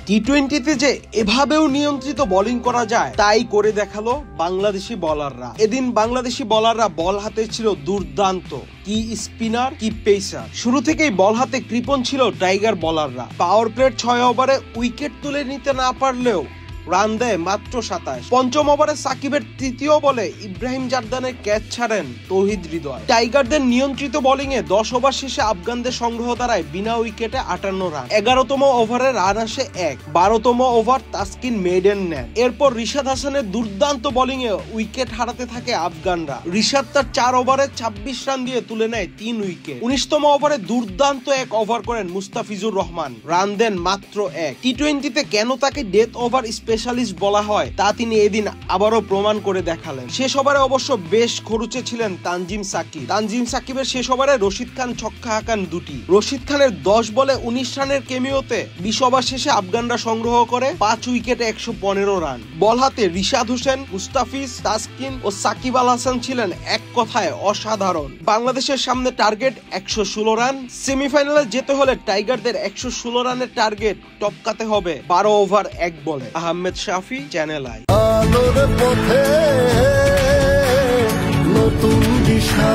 টি-20তে যে এভাবেও নিয়ন্ত্রিত বোলিং করা যায় তাই করে দেখালো বাংলাদেশি বোলাররা। এদিন বাংলাদেশি বোলাররা বল হাতে ছিল দুর্দান্ত, কি স্পিনার কি পেসার। শুরু থেকেই বল হাতে কৃপণ ছিল টাইগার বোলাররা। পাওয়ার প্লের 6 ওভারে উইকেট তুলে নিতে না পারলেও রান দেয় মাত্র 27। পঞ্চম ওভারে সাকিবের তৃতীয় বলে ইব্রাহিম জারদানের ক্যাচ ছাড়েন তৌহিদ হৃদয়। টাইগারদের নিয়ন্ত্রিত বোলিং এ 10 ওভার শেষে আফগানদের সংগ্রহ দ্বারায় বিনা উইকেটে 58 রান। 11তম ওভারে রান আসে 1। 12তম ওভার তাসকিন মেডেন নেন। এরপর রিশাদ হাসানের দুর্দান্ত বোলিং এ উইকেট হারাতে থাকে আফগানরা। রিশাদ তার 4 ওভারে 26 রান দিয়ে তুলে নেয় 3 উইকেট। 19তম ওভারে দুর্দান্ত এক ওভার করেন মুস্তাফিজুর রহমান, রান দেন মাত্র 1। টি-20তে কেন তাকে ডেথ ওভার স্পেশালিস্ট বলা হয় তা তিনি এদিন আবারও প্রমাণ করে দেখালেন। শেষ ওভারে অবশ্য বেশ খরুচে ছিলেন তানজিম সাকিব। তানজিম সাকিবের শেষ ওভারে রশিদ খান ছক্কা হাঁকান 2টি। রশিদ খানের 10 বলে 19 রানের কেমিওতে 20 ওভার শেষে আফগানরা সংগ্রহ করে 5 উইকেটে 115 রান। বল হাতে রিশাদ হোসেন, মুস্তাফিজ, তাসকিন ও সাকিব আল হাসান ছিলেন এক কথায় অসাধারণ। বাংলাদেশের সামনে টার্গেট 116 রান। সেমিফাইনালে যেতে হলে টাইগারদের 116 রানের টার্গেট টপকাতে হবে 12 ওভার 1 বলে। আহমেদ শাফি, চ্যানেল আই। আলোর পথে নতুন দিশা।